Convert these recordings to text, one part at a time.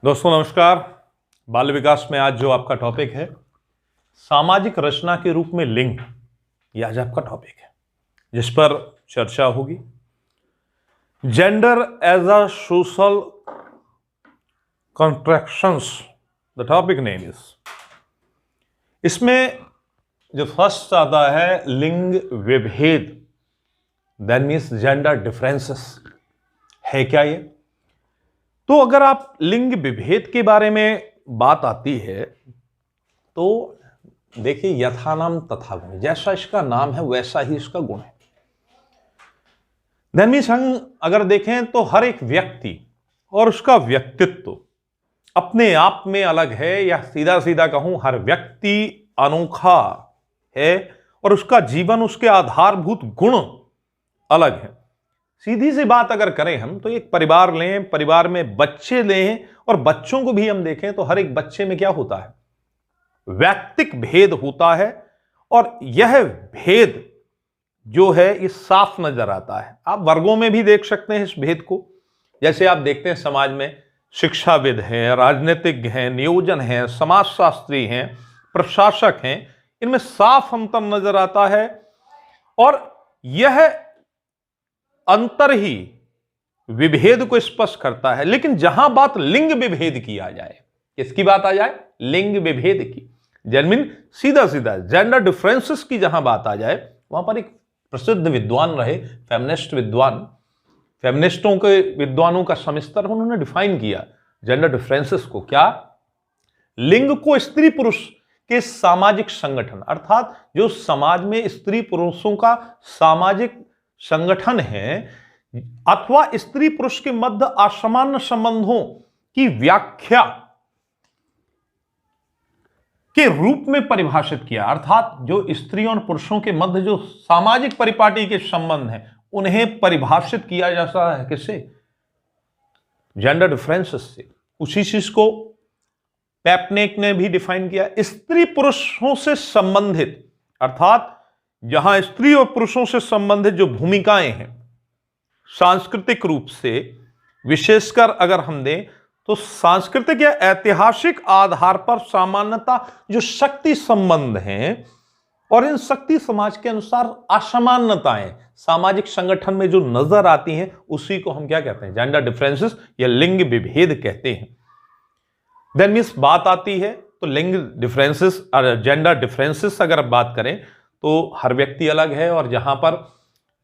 दोस्तों नमस्कार। बाल विकास में आज जो आपका टॉपिक है सामाजिक रचना के रूप में लिंग, यह आज आपका टॉपिक है जिस पर चर्चा होगी। Gender as a social contractions, the topic name is. इसमें जो फर्स्ट आता है लिंग विभेद, दैट मीन्स जेंडर डिफरेंसेस है क्या ये। तो अगर आप लिंग विभेद के बारे में बात आती है तो देखिए, यथा नाम तथा गुण, जैसा इसका नाम है वैसा ही इसका गुण है। दैट मीन्स हम अगर देखें तो हर एक व्यक्ति और उसका व्यक्तित्व अपने आप में अलग है, या सीधा सीधा कहूं हर व्यक्ति अनोखा है और उसका जीवन, उसके आधारभूत गुण अलग है। सीधी सी बात अगर करें हम तो एक परिवार लें, परिवार में बच्चे लें और बच्चों को भी हम देखें तो हर एक बच्चे में क्या होता है, वैयक्तिक भेद होता है। और यह भेद जो है ये साफ नजर आता है। आप वर्गों में भी देख सकते हैं इस भेद को। जैसे आप देखते हैं समाज में शिक्षाविद हैं, राजनीतिज्ञ हैं, नियोजन हैं, समाजशास्त्री हैं, प्रशासक हैं, इनमें साफ अंतर नजर आता है। और यह अंतर ही विभेद को स्पष्ट करता है। लेकिन जहां बात लिंग विभेद की आ जाए, किसकी बात आ जाए, लिंग विभेद की, जेन्युइन सीधा सीधा जेंडर डिफरेंसेस की जहां बात आ जाए, वहां पर एक प्रसिद्ध विद्वान रहे, फेमिनिस्ट विद्वान, फेमिनिस्टों के विद्वानों का समिस्तर, उन्होंने डिफाइन किया जेंडर डिफरेंसेस को। क्या, लिंग को स्त्री पुरुष के सामाजिक संगठन, अर्थात जो समाज में स्त्री पुरुषों का सामाजिक संगठन है अथवा स्त्री पुरुष के मध्य असामान्य संबंधों की व्याख्या के रूप में परिभाषित किया। अर्थात जो स्त्रियों और पुरुषों के मध्य जो सामाजिक परिपाटी के संबंध हैं उन्हें परिभाषित किया जाता है किससे, जेंडर डिफरेंसेस से। उसी चीज को पेपनेक ने भी डिफाइन किया, स्त्री पुरुषों से संबंधित, अर्थात जहां स्त्री और पुरुषों से संबंधित जो भूमिकाएं हैं सांस्कृतिक रूप से, विशेषकर अगर हम दें तो सांस्कृतिक या ऐतिहासिक आधार पर सामान्यता जो शक्ति संबंध हैं और इन शक्ति समाज के अनुसार असामान्यताएं सामाजिक संगठन में जो नजर आती हैं उसी को हम क्या कहते हैं, जेंडर डिफरेंसेस या लिंग विभेद कहते हैं। देन मीन्स बात आती है तो लिंग डिफरेंसेस और जेंडर डिफरेंसेस अगर बात करें तो हर व्यक्ति अलग है, और जहां पर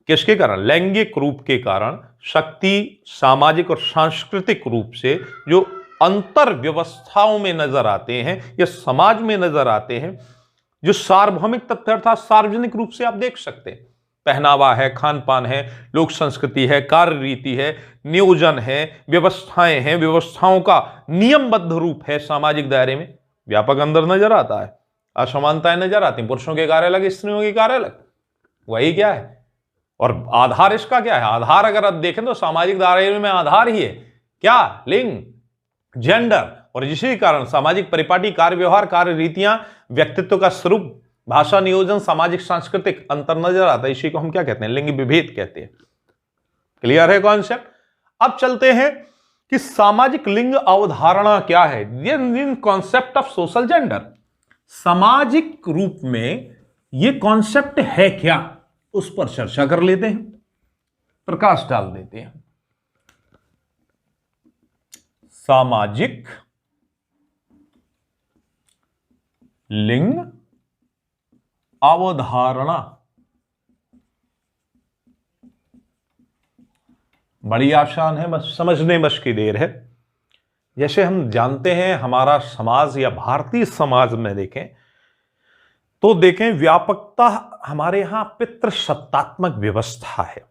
किसके कारण, लैंगिक रूप के कारण शक्ति, सामाजिक और सांस्कृतिक रूप से जो अंतर व्यवस्थाओं में नजर आते हैं या समाज में नजर आते हैं, जो सार्वभौमिक तथ्य अर्थात सार्वजनिक रूप से आप देख सकते हैं, पहनावा है, खान पान है, लोक संस्कृति है, कार्य रीति है, नियोजन है, व्यवस्थाएं हैं, व्यवस्थाओं का नियमबद्ध रूप है, सामाजिक दायरे में व्यापक अंदर नजर आता है, असमानताएं नजर आती हैं, पुरुषों के कार्य अलग, स्त्रियों के कार्य अलग। वही क्या है, और आधार इसका क्या है, आधार अगर आप देखें तो सामाजिक दायरे में आधार ही है क्या, लिंग, जेंडर। और इसी कारण सामाजिक परिपाटी, कार्य व्यवहार, कार्य रीतियां, व्यक्तित्व का स्वरूप, भाषा, नियोजन, सामाजिक सांस्कृतिक अंतर नजर आता है। इसी को हम क्या कहते हैं, लिंग विभेद कहते हैं। क्लियर है कॉन्सेप्ट। अब चलते हैं कि सामाजिक लिंग अवधारणा क्या है, ये कॉन्सेप्ट ऑफ सोशल जेंडर, सामाजिक रूप में ये कॉन्सेप्ट है क्या, उस पर चर्चा कर लेते हैं, प्रकाश डाल देते हैं। सामाजिक लिंग अवधारणा बड़ी आसान है, बस समझने बस की देर है। जैसे हम जानते हैं हमारा समाज या भारतीय समाज में देखें तो देखें व्यापकता हमारे यहां पितृसत्तात्मक व्यवस्था है,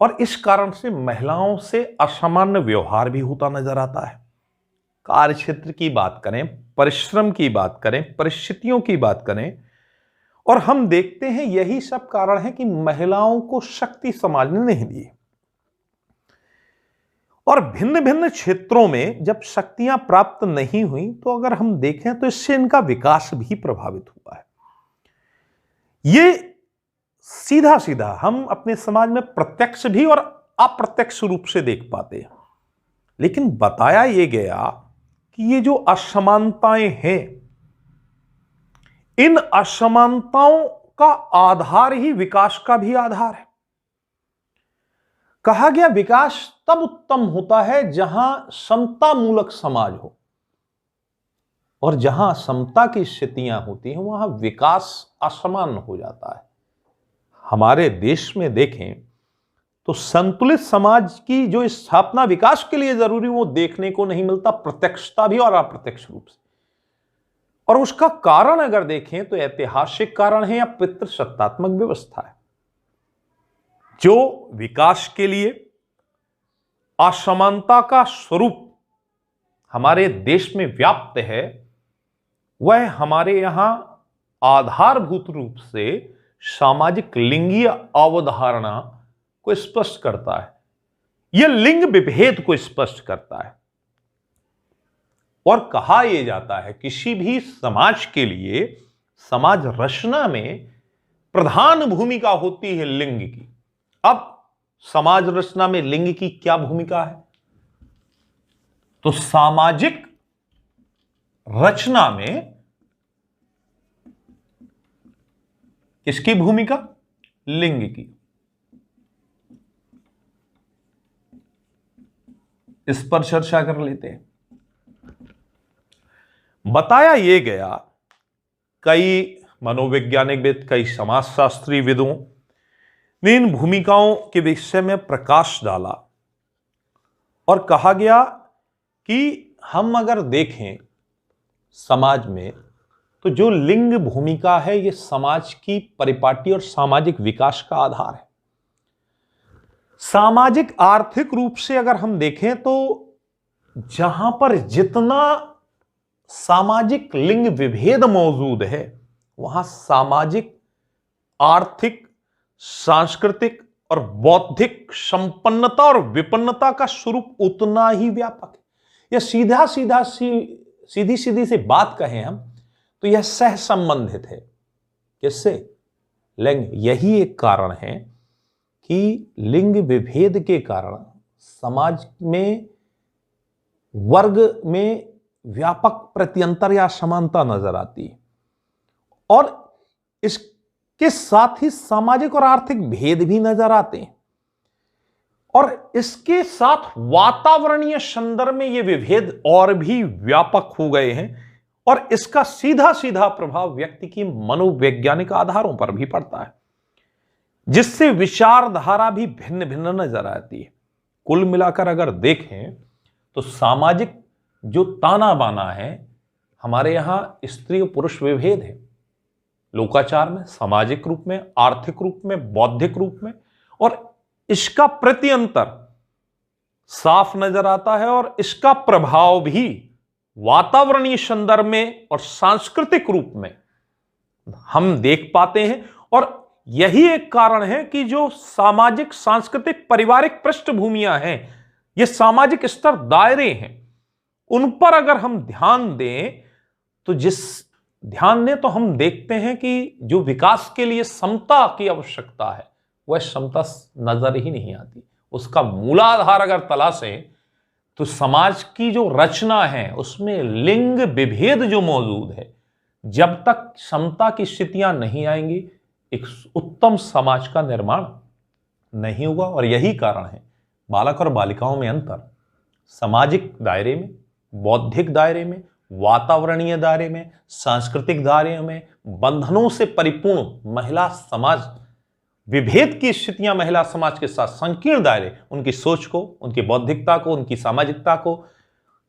और इस कारण से महिलाओं से असामान्य व्यवहार भी होता नजर आता है। कार्य क्षेत्र की बात करें, परिश्रम की बात करें, परिस्थितियों की बात करें, और हम देखते हैं यही सब कारण है कि महिलाओं को शक्ति समाज ने नहीं दी। और भिन्न भिन्न क्षेत्रों में जब शक्तियां प्राप्त नहीं हुई तो अगर हम देखें तो इससे इनका विकास भी प्रभावित हुआ है। ये सीधा सीधा हम अपने समाज में प्रत्यक्ष भी और अप्रत्यक्ष रूप से देख पाते हैं। लेकिन बताया यह गया कि ये जो असमानताएं हैं, इन असमानताओं का आधार ही विकास का भी आधार है। कहा गया विकास तब उत्तम होता है जहां समता मूलक समाज हो, और जहां समता की स्थितियां होती हैं वहां विकास असमान हो जाता है। हमारे देश में देखें तो संतुलित समाज की जो स्थापना विकास के लिए जरूरी वो देखने को नहीं मिलता, प्रत्यक्षता भी और अप्रत्यक्ष रूप से। और उसका कारण अगर देखें तो ऐतिहासिक कारण है या पितृसत्तात्मक व्यवस्था है। जो विकास के लिए असमानता का स्वरूप हमारे देश में व्याप्त है, वह हमारे यहां आधारभूत रूप से सामाजिक लिंगीय अवधारणा को स्पष्ट करता है। यह लिंग विभेद को स्पष्ट करता है। और कहा यह जाता है किसी भी समाज के लिए समाज रचना में प्रधान भूमिका होती है लिंग की। अब समाज रचना में लिंग की क्या भूमिका है? तो सामाजिक रचना में किसकी भूमिका? लिंग की। इस पर चर्चा कर लेते हैं। बताया यह गया, कई मनोवैज्ञानिकविद, कई समाजशास्त्री विदों ने इन भूमिकाओं के विषय में प्रकाश डाला और कहा गया कि हम अगर देखें समाज में तो जो लिंग भूमिका है यह समाज की परिपाटी और सामाजिक विकास का आधार है। सामाजिक आर्थिक रूप से अगर हम देखें तो जहां पर जितना सामाजिक लिंग विभेद मौजूद है वहां सामाजिक, आर्थिक, सांस्कृतिक और बौद्धिक संपन्नता और विपन्नता का स्वरूप उतना ही व्यापक है। यह सीधी सीधी से बात कहें हम तो यह सह संबंधित है। किससे? लिंग। यही एक कारण है कि लिंग विभेद के कारण समाज में वर्ग में व्यापक प्रत्यंतर या समानता नजर आती है, और इसके साथ ही सामाजिक और आर्थिक भेद भी नजर आते हैं, और इसके साथ वातावरणीय संदर्भ में ये विभेद और भी व्यापक हो गए हैं, और इसका सीधा सीधा प्रभाव व्यक्ति की मनोवैज्ञानिक आधारों पर भी पड़ता है, जिससे विचारधारा भी भिन्न भिन्न नजर आती है। कुल मिलाकर अगर देखें तो सामाजिक जो ताना बाना है, हमारे यहां स्त्री और पुरुष विभेद है लोकाचार में, सामाजिक रूप में, आर्थिक रूप में, बौद्धिक रूप में, और इसका प्रत्यंतर साफ नजर आता है, और इसका प्रभाव भी वातावरणीय संदर्भ में और सांस्कृतिक रूप में हम देख पाते हैं। और यही एक कारण है कि जो सामाजिक, सांस्कृतिक, पारिवारिक पृष्ठभूमियां हैं, ये सामाजिक स्तर, दायरे हैं, उन पर अगर हम ध्यान दें तो हम देखते हैं कि जो विकास के लिए समता की आवश्यकता है वह समता नजर ही नहीं आती। उसका मूलाधार अगर तलाशें तो समाज की जो रचना है उसमें लिंग विभेद जो मौजूद है, जब तक समता की स्थितियां नहीं आएंगी एक उत्तम समाज का निर्माण नहीं होगा। और यही कारण है बालक और बालिकाओं में अंतर सामाजिक दायरे में, बौद्धिक दायरे में, वातावरणीय दायरे में, सांस्कृतिक दायरे में बंधनों से परिपूर्ण महिला समाज, विभेद की स्थितियां महिला समाज के साथ संकीर्ण दायरे, उनकी सोच को, उनकी बौद्धिकता को, उनकी सामाजिकता को,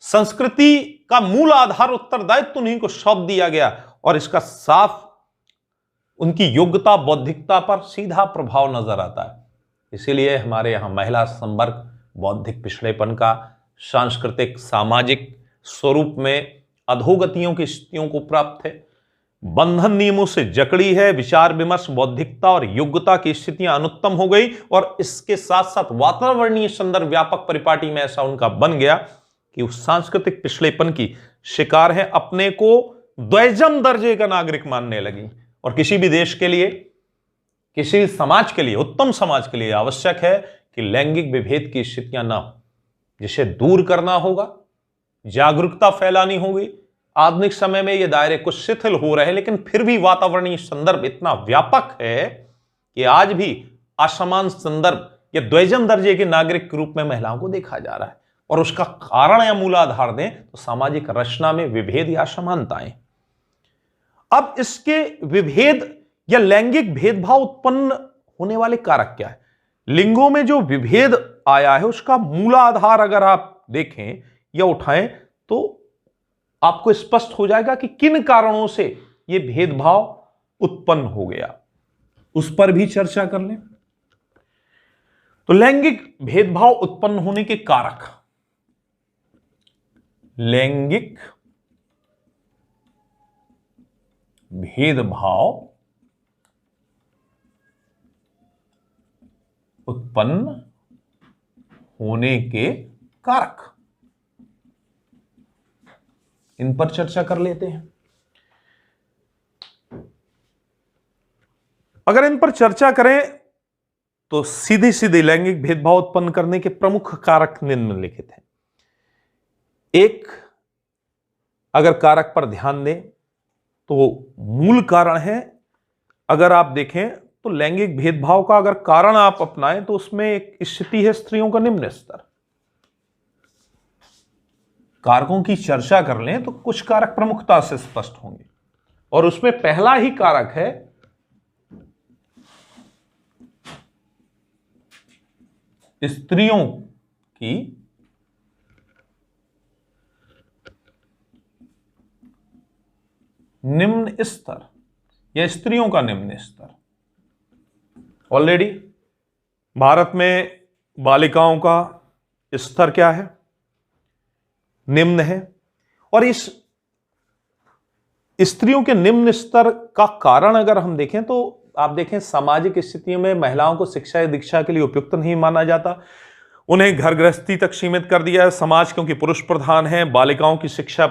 संस्कृति का मूल आधार उत्तरदायित्व उन्हीं को सौंप दिया गया, और इसका साफ उनकी योग्यता, बौद्धिकता पर सीधा प्रभाव नजर आता है। इसीलिए हमारे यहां महिला संवर्ग बौद्धिक पिछड़ेपन का, सांस्कृतिक, सामाजिक स्वरूप में अधोगतियों की स्थितियों को प्राप्त है। बंधन नियमों से जकड़ी है, विचार विमर्श, बौद्धिकता और योग्यता की स्थितियां अनुत्तम हो गई, और इसके साथ साथ वातावरणीय संदर्भ व्यापक परिपाटी में ऐसा उनका बन गया कि उस सांस्कृतिक पिछड़ेपन की शिकार है, अपने को द्विजम दर्जे का नागरिक मानने लगी। और किसी भी देश के लिए, किसी भी समाज के लिए, उत्तम समाज के लिए आवश्यक है कि लैंगिक विभेद की स्थितियां ना हो, जिसे दूर करना होगा, जागरूकता फैलानी होगी। आधुनिक समय में ये दायरे कुछ शिथिल हो रहे हैं, लेकिन फिर भी वातावरणीय संदर्भ इतना व्यापक है कि आज भी असमान संदर्भ या द्विजम दर्जे के नागरिक के रूप में महिलाओं को देखा जा रहा है। और उसका कारण या मूलाधार दें तो सामाजिक रचना में विभेद या असमानताएं। अब इसके विभेद या लैंगिक भेदभाव उत्पन्न होने वाले कारक क्या है? लिंगों में जो विभेद आया है उसका मूलाधार अगर आप देखें या उठाएं तो आपको स्पष्ट हो जाएगा कि किन कारणों से यह भेदभाव उत्पन्न हो गया, उस पर भी चर्चा कर लें। तो लैंगिक भेदभाव उत्पन्न होने के कारक, लैंगिक भेदभाव उत्पन्न होने के कारक, इन पर चर्चा कर लेते हैं। अगर इन पर चर्चा करें तो सीधे सीधे लैंगिक भेदभाव उत्पन्न करने के प्रमुख कारक निम्नलिखित हैं। एक, अगर कारक पर ध्यान दें तो मूल कारण है, अगर आप देखें तो लैंगिक भेदभाव का अगर कारण आप अपनाएं तो उसमें एक स्थिति है स्त्रियों का निम्न स्तर। कारकों की चर्चा कर लें तो कुछ कारक प्रमुखता से स्पष्ट होंगे, और उसमें पहला ही कारक है स्त्रियों की निम्न स्तर या स्त्रियों का निम्न स्तर। ऑलरेडी भारत में बालिकाओं का स्तर क्या है? निम्न है। और इस स्त्रियों के निम्न स्तर का कारण अगर हम देखें तो आप देखें सामाजिक स्थितियों में महिलाओं को शिक्षा या दीक्षा के लिए उपयुक्त नहीं माना जाता, उन्हें घर गृहस्थी तक सीमित कर दिया है समाज, क्योंकि पुरुष प्रधान है। बालिकाओं की शिक्षा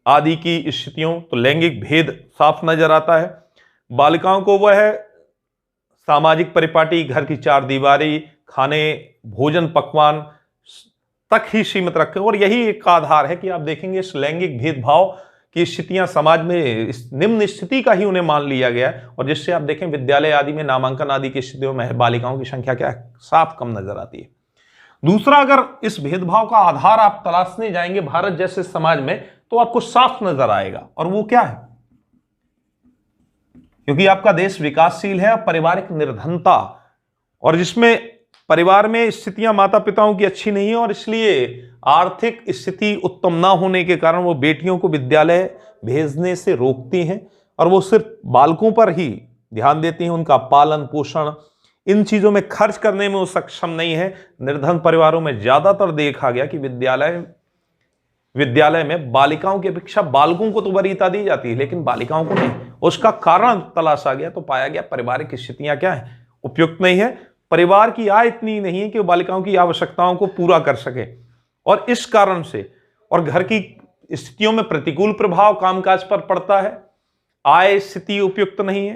आदि की स्थितियों, तो लैंगिक भेद साफ नजर आता है। बालिकाओं को वह सामाजिक परिपाटी, घर की चार दीवारी, खाने, भोजन, पकवान तक ही सीमित रखें, और यही एक आधार है कि आप देखेंगे इस लैंगिक भेदभाव की स्थितियां समाज में इस निम्न स्थिति का ही उन्हें मान लिया गया है, और जिससे आप देखें विद्यालय आदि में नामांकन आदि की स्थितियों में बालिकाओं की संख्या क्या है? साफ कम नजर आती है। दूसरा, अगर इस भेदभाव का आधार आप तलाशने जाएंगे भारत जैसे समाज में तो आपको साफ नजर आएगा, और वो क्या है? क्योंकि आपका देश विकासशील है, पारिवारिक निर्धनता, और जिसमें परिवार में स्थितियां माता पिताओं की अच्छी नहीं है, और इसलिए आर्थिक स्थिति उत्तम ना होने के कारण वो बेटियों को विद्यालय भेजने से रोकती हैं, और वो सिर्फ बालकों पर ही ध्यान देती हैं, उनका पालन पोषण, इन चीजों में खर्च करने में वो सक्षम नहीं है। निर्धन परिवारों में ज्यादातर देखा गया कि विद्यालय में बालिकाओं की अपेक्षा बालकों को तो वरीयता दी जाती है, लेकिन बालिकाओं को नहीं। उसका कारण तलाशा गया तो पाया गया पारिवारिक स्थितियां क्या है? उपयुक्त नहीं है। परिवार की आय इतनी नहीं है कि वो बालिकाओं की आवश्यकताओं को पूरा कर सके, और इस कारण से और घर की स्थितियों में प्रतिकूल प्रभाव कामकाज पर पड़ता है। आय स्थिति उपयुक्त नहीं है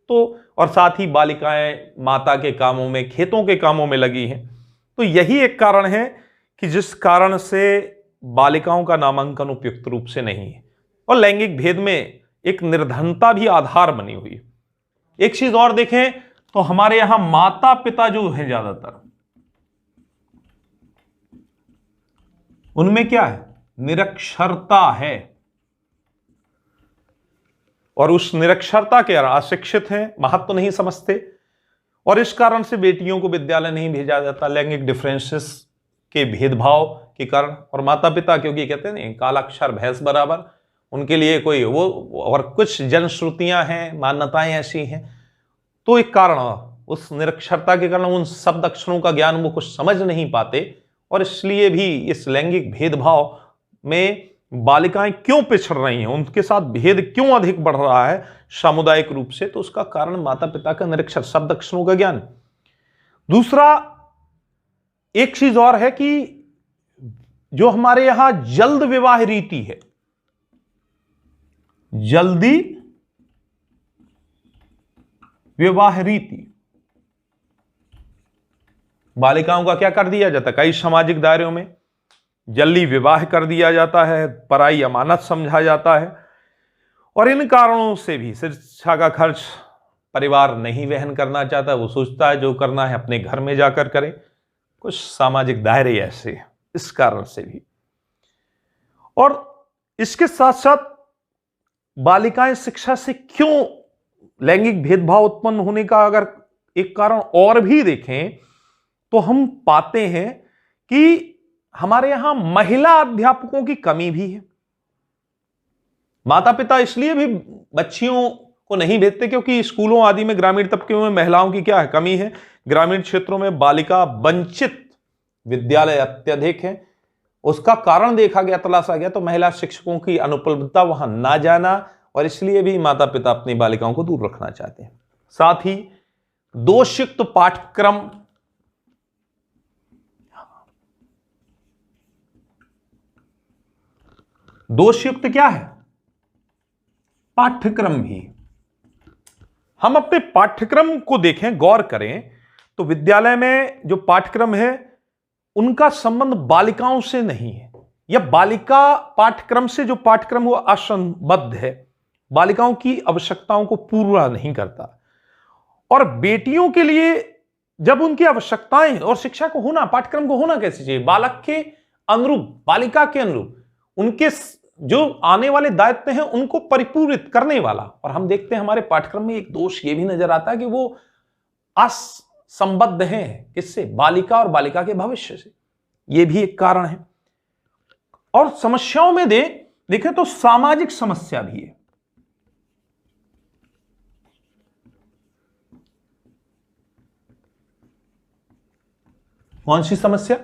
तो, और साथ ही बालिकाएं माता के कामों में, खेतों के कामों में लगी हैं। तो यही एक कारण है कि जिस कारण से बालिकाओं का नामांकन उपयुक्त रूप से नहीं है, और लैंगिक भेद में एक निर्धनता भी आधार बनी हुई है। एक चीज और देखें तो हमारे यहां माता पिता जो है ज्यादातर, उनमें क्या है? निरक्षरता है, और उस निरक्षरता के कारण अशिक्षित हैं, महत्व नहीं समझते, और इस कारण से बेटियों को विद्यालय नहीं भेजा जाता, लैंगिक डिफरेंसेस के भेदभाव के कारण। और माता पिता क्योंकि कहते हैं कालाक्षर भैंस बराबर, उनके लिए कोई वो, और कुछ जनश्रुतियां हैं, मान्यताएं ऐसी हैं, तो एक कारण उस निरक्षरता के कारण उन शब्द अक्षरों का ज्ञान वो कुछ समझ नहीं पाते, और इसलिए भी इस लैंगिक भेदभाव में बालिकाएं क्यों पिछड़ रही हैं, उनके साथ भेद क्यों अधिक बढ़ रहा है सामुदायिक रूप से, तो उसका कारण माता पिता का निरक्षर शब्द अक्षरों का ज्ञान। दूसरा एक चीज और है कि जो हमारे यहां जल्द विवाह रीति है, जल्दी विवाह रीति, बालिकाओं का क्या कर दिया जाता है, कई सामाजिक दायरों में जल्दी विवाह कर दिया जाता है, पराई अमानत समझा जाता है, और इन कारणों से भी शिक्षा का खर्च परिवार नहीं वहन करना चाहता, वो सोचता है जो करना है अपने घर में जाकर करे। कुछ सामाजिक दायरे ऐसे हैं, इस कारण से भी। और इसके साथ साथ बालिकाएं शिक्षा से क्यों लैंगिक भेदभाव उत्पन्न होने का अगर एक कारण और भी देखें तो हम पाते हैं कि हमारे यहां महिला अध्यापकों की कमी भी है। माता पिता इसलिए भी बच्चियों को नहीं भेजते क्योंकि स्कूलों आदि में ग्रामीण तबके में महिलाओं की क्या है, कमी है। ग्रामीण क्षेत्रों में बालिका वंचित विद्यालय अत्यधिक है। उसका कारण देखा गया, तलाशा गया तो महिला शिक्षकों की अनुपलब्धता, वहां ना जाना, और इसलिए भी माता पिता अपनी बालिकाओं को दूर रखना चाहते हैं। साथ ही दोषयुक्त पाठ्यक्रम, दोषयुक्त क्या है, पाठ्यक्रम भी। हम अपने पाठ्यक्रम को देखें, गौर करें तो विद्यालय में जो पाठ्यक्रम है उनका संबंध बालिकाओं से नहीं है, या बालिका पाठ्यक्रम से जो पाठ्यक्रम वो असंबद्ध है, बालिकाओं की आवश्यकताओं को पूरा नहीं करता। और बेटियों के लिए जब उनकी आवश्यकताएं और शिक्षा को होना, पाठ्यक्रम को होना कैसे चाहिए, बालक के अनुरूप, बालिका के अनुरूप, उनके जो आने वाले दायित्व हैं उनको परिपूरित करने वाला। और हम देखते हैं हमारे पाठ्यक्रम में एक दोष ये भी नजर आता है कि वो असंबद्ध हैं, किससे, बालिका और बालिका के भविष्य से। ये भी एक कारण है। और समस्याओं में देखें तो सामाजिक समस्या भी है। कौन सी समस्या?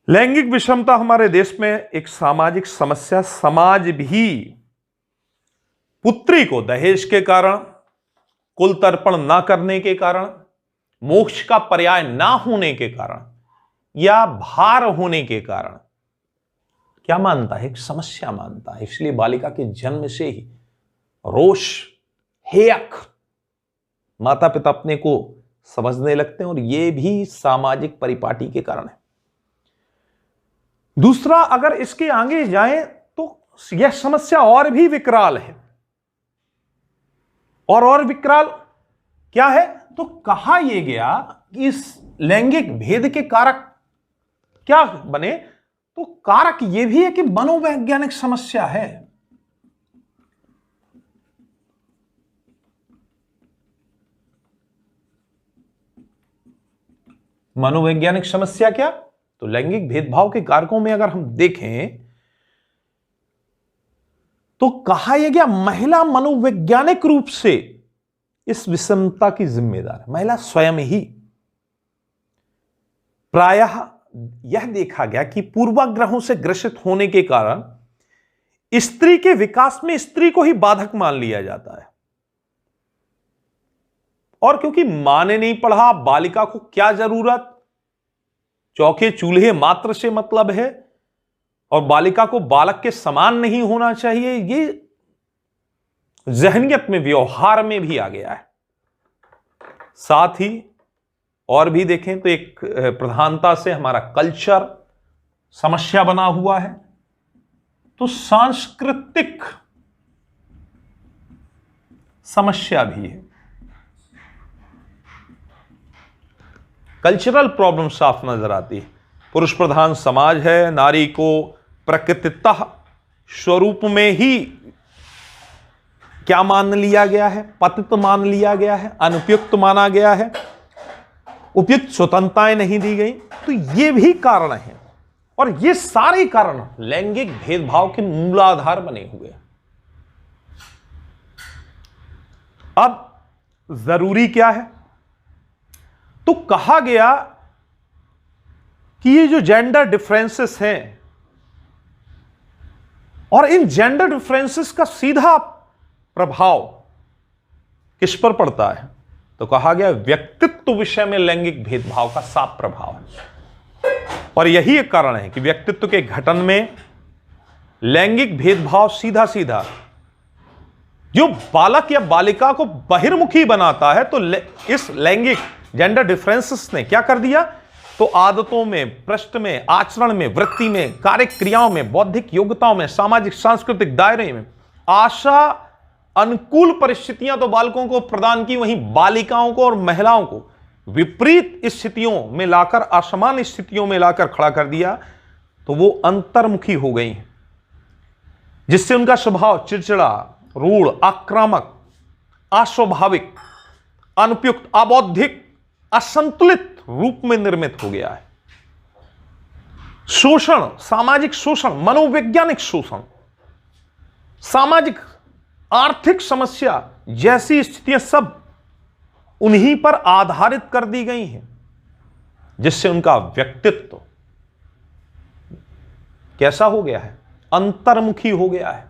लैंगिक विषमता हमारे देश में एक सामाजिक समस्या। समाज भी पुत्री को दहेज के कारण, कुल तर्पण ना करने के कारण, मोक्ष का पर्याय ना होने के कारण, या भार होने के कारण क्या मानता है, एक समस्या मानता है। इसलिए बालिका के जन्म से ही रोष, हेयक माता पिता अपने को समझने लगते हैं, और यह भी सामाजिक परिपाटी के कारण है। दूसरा, अगर इसके आगे जाएं तो यह समस्या और भी विकराल है। और विकराल क्या है? तो कहा यह गया कि इस लैंगिक भेद के कारक क्या बने, तो कारक यह भी है कि मनोवैज्ञानिक समस्या है। मनोवैज्ञानिक समस्या क्या? तो लैंगिक भेदभाव के कारकों में अगर हम देखें तो कहा यह गया महिला मनोवैज्ञानिक रूप से इस विषमता की जिम्मेदार है, महिला स्वयं ही। प्रायः यह देखा गया कि पूर्वाग्रहों से ग्रसित होने के कारण स्त्री के विकास में स्त्री को ही बाधक मान लिया जाता है। और क्योंकि मां ने नहीं पढ़ा, बालिका को क्या जरूरत, चौके चूल्हे मात्र से मतलब है, और बालिका को बालक के समान नहीं होना चाहिए, ये जहनियत में, व्यवहार में भी आ गया है। साथ ही और भी देखें तो एक प्रधानता से हमारा कल्चर समस्या बना हुआ है। तो सांस्कृतिक समस्या भी है। कल्चरल प्रॉब्लम साफ नजर आती है। पुरुष प्रधान समाज है, नारी को प्रकृतितः स्वरूप में ही क्या मान लिया गया है, पतित मान लिया गया है, अनुपयुक्त माना गया है, उपयुक्त स्वतंत्रताएं नहीं दी गई। तो ये भी कारण है, और ये सारे कारण लैंगिक भेदभाव के मूलाधार बने हुए हैं। अब जरूरी क्या है? तो कहा गया कि ये जो जेंडर डिफरेंसेस हैं, और इन जेंडर डिफरेंसेस का सीधा प्रभाव किस पर पड़ता है? तो कहा गया व्यक्तित्व विषय में लैंगिक भेदभाव का साफ प्रभाव है। और यही एक कारण है कि व्यक्तित्व के गठन में लैंगिक भेदभाव सीधा सीधा जो बालक या बालिका को बहिर्मुखी बनाता है, तो इस लैंगिक जेंडर डिफरेंसेस ने क्या कर दिया? तो आदतों में, प्रश्न में, आचरण में, वृत्ति में, कार्य क्रियाओं में, बौद्धिक योग्यताओं में, सामाजिक सांस्कृतिक दायरे में आशा अनुकूल परिस्थितियां तो बालकों को प्रदान की, वहीं बालिकाओं को और महिलाओं को विपरीत स्थितियों में लाकर, असमान स्थितियों में लाकर खड़ा कर दिया। तो वो अंतर्मुखी हो गई हैं, जिससे उनका स्वभाव चिड़चिड़ा, रूढ़, आक्रामक, अस्वाभाविक, अनुपयुक्त, अबौद्धिक, असंतुलित रूप में निर्मित हो गया है। शोषण, सामाजिक शोषण, मनोवैज्ञानिक शोषण, सामाजिक आर्थिक समस्या जैसी स्थितियां सब उन्हीं पर आधारित कर दी गई हैं, जिससे उनका व्यक्तित्व कैसा हो गया है? अंतर्मुखी हो गया है,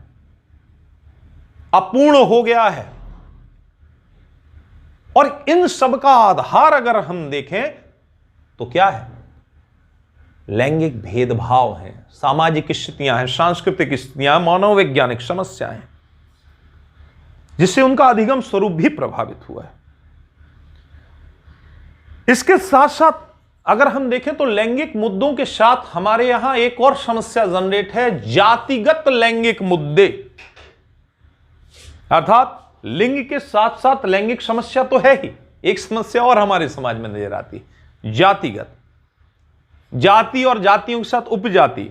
अपूर्ण हो गया है। और इन सब का आधार अगर हम देखें तो क्या है? लैंगिक भेदभाव है, सामाजिक स्थितियां हैं, सांस्कृतिक स्थितियां, मनोवैज्ञानिक समस्याएं, जिससे उनका अधिगम स्वरूप भी प्रभावित हुआ है। इसके साथ साथ अगर हम देखें तो लैंगिक मुद्दों के साथ हमारे यहां एक और समस्या जनरेट है, जातिगत लैंगिक मुद्दे। अर्थात लिंग के साथ साथ लैंगिक समस्या तो है ही, एक समस्या और हमारे समाज में नजर आती है, जातिगत। जाति और जातियों के साथ उपजाति,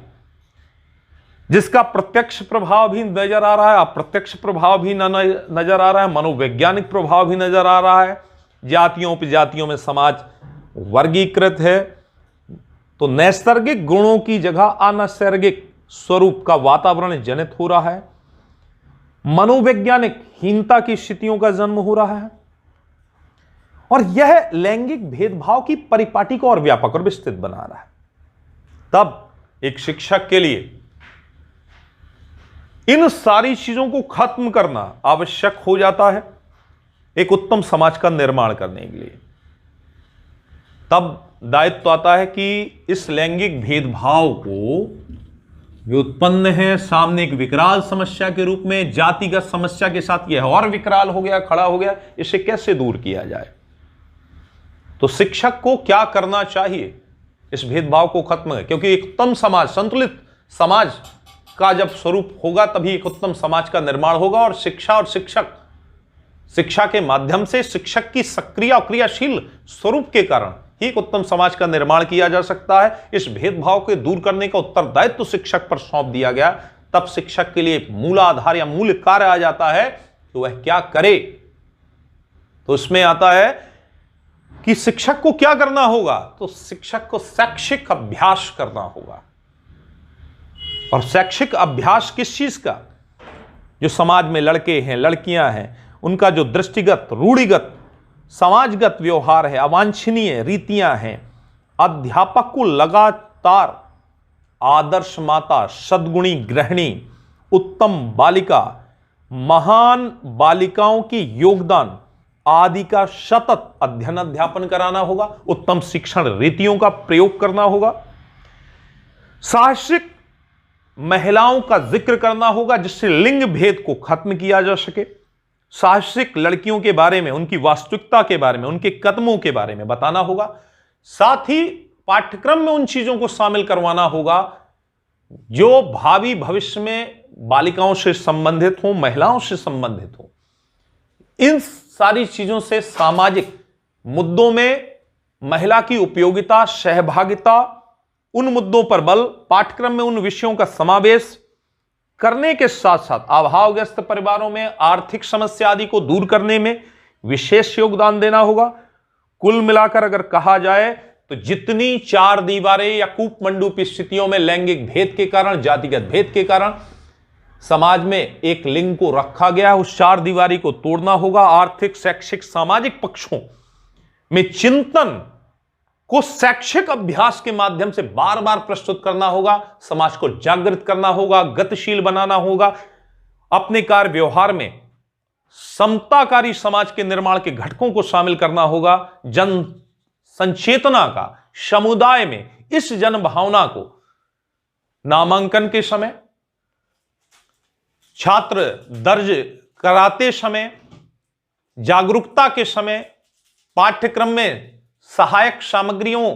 जिसका प्रत्यक्ष प्रभाव भी नजर आ रहा है, अप्रत्यक्ष प्रभाव भी नजर आ रहा है, मनोवैज्ञानिक प्रभाव भी नजर आ रहा है। जातियों उपजातियों में समाज वर्गीकृत है, तो नैसर्गिक गुणों की जगह अनैसर्गिक स्वरूप का वातावरण जनित हो रहा है। मनोवैज्ञानिक हीनता की स्थितियों का जन्म हो रहा है, और यह लैंगिक भेदभाव की परिपाटी को और व्यापक और विस्तृत बना रहा है। तब एक शिक्षक के लिए इन सारी चीजों को खत्म करना आवश्यक हो जाता है, एक उत्तम समाज का निर्माण करने के लिए। तब दायित्व आता है कि इस लैंगिक भेदभाव को जो उत्पन्न है सामने एक विकराल समस्या के रूप में, जातिगत समस्या के साथ यह और विकराल हो गया, खड़ा हो गया, इसे कैसे दूर किया जाए? तो शिक्षक को क्या करना चाहिए इस भेदभाव को खत्म है? क्योंकि एक उत्तम समाज, संतुलित समाज का जब स्वरूप होगा तभी एक उत्तम समाज का निर्माण होगा। और शिक्षा के माध्यम से, शिक्षक की सक्रिय और क्रियाशील स्वरूप के कारण ही एक उत्तम समाज का निर्माण किया जा सकता है। इस भेदभाव को दूर करने का उत्तरदायित्व तो शिक्षक पर सौंप दिया गया। तब शिक्षक के लिए मूलाधार या मूल कार्य आ जाता है कि वह क्या करे। तो उसमें आता है कि शिक्षक को क्या करना होगा? तो शिक्षक को शैक्षिक अभ्यास करना होगा। और शैक्षिक अभ्यास किस चीज का? जो समाज में लड़के हैं, लड़कियां हैं, उनका जो दृष्टिगत, रूढ़िगत, समाजगत व्यवहार है, अवांछनीय रीतियां हैं, अध्यापक को लगातार आदर्श माता, सद्गुणी गृहिणी, उत्तम बालिका, महान बालिकाओं की योगदान आदि का सतत अध्ययन अध्यापन कराना होगा। उत्तम शिक्षण रीतियों का प्रयोग करना होगा। साहसिक महिलाओं का जिक्र करना होगा, जिससे लिंग भेद को खत्म किया जा सके। साहसिक लड़कियों के बारे में, उनकी वास्तविकता के बारे में, उनके कदमों के बारे में बताना होगा। साथ ही पाठ्यक्रम में उन चीजों को शामिल करवाना होगा जो भावी भविष्य में बालिकाओं से संबंधित हो, महिलाओं से संबंधित हो। इन सारी चीजों से सामाजिक मुद्दों में महिला की उपयोगिता, सहभागिता, उन मुद्दों पर बल, पाठ्यक्रम में उन विषयों का समावेश करने के साथ साथ अभावग्रस्त परिवारों में आर्थिक समस्या आदि को दूर करने में विशेष योगदान देना होगा। कुल मिलाकर अगर कहा जाए तो जितनी चार दीवारें या कूपमंडूप स्थितियों में लैंगिक भेद के कारण, जातिगत भेद के कारण समाज में एक लिंग को रखा गया है, उस चार दीवारी को तोड़ना होगा। आर्थिक, शैक्षिक, सामाजिक पक्षों में चिंतन को शैक्षिक अभ्यास के माध्यम से बार बार प्रस्तुत करना होगा, समाज को जागृत करना होगा, गतिशील बनाना होगा, अपने कार्य व्यवहार में समताकारी समाज के निर्माण के घटकों को शामिल करना होगा, जन संचेतना का समुदाय में इस जन भावना को नामांकन के समय, छात्र दर्ज कराते समय, जागरूकता के समय, पाठ्यक्रम में सहायक सामग्रियों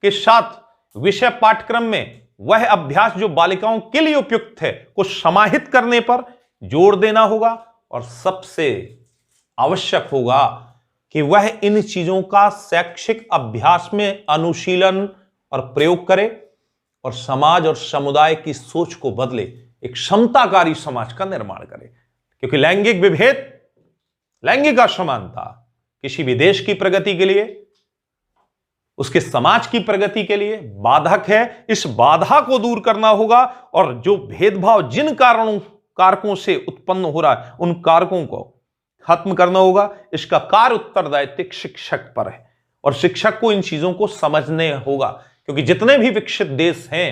के साथ विषय पाठ्यक्रम में वह अभ्यास जो बालिकाओं के लिए उपयुक्त है को समाहित करने पर जोर देना होगा। और सबसे आवश्यक होगा कि वह इन चीजों का शैक्षिक अभ्यास में अनुशीलन और प्रयोग करे और समाज और समुदाय की सोच को बदले, एक समताकारी समाज का निर्माण करे। क्योंकि लैंगिक विभेद, लैंगिक असमानता किसी भी देश की प्रगति के लिए, उसके समाज की प्रगति के लिए बाधक है। इस बाधा को दूर करना होगा और जो भेदभाव जिन कारकों से उत्पन्न हो रहा है उन कारकों को खत्म करना होगा। इसका कार्य उत्तरदायित्व शिक्षक पर है और शिक्षक को इन चीजों को समझने होगा। क्योंकि जितने भी विकसित देश हैं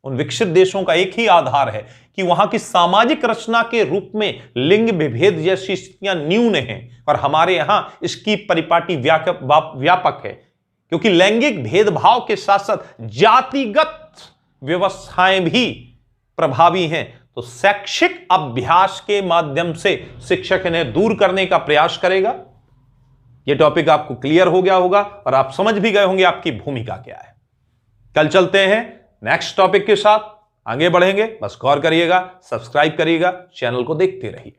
उन विकसित देशों का एक ही आधार है कि वहां की सामाजिक रचना के रूप में लिंग विभेद जैसी स्थितियां न्यून हैं और हमारे यहां इसकी परिपाटी व्यापक है। क्योंकि लैंगिक भेदभाव के साथ साथ जातिगत व्यवस्थाएं भी प्रभावी हैं। तो शैक्षिक अभ्यास के माध्यम से शिक्षक इन्हें दूर करने का प्रयास करेगा। यह टॉपिक आपको क्लियर हो गया होगा और आप समझ भी गए होंगे आपकी भूमिका क्या है। कल चलते हैं नेक्स्ट टॉपिक के साथ, आगे बढ़ेंगे। बस गौर करिएगा, सब्सक्राइब करिएगा, चैनल को देखते रहिए।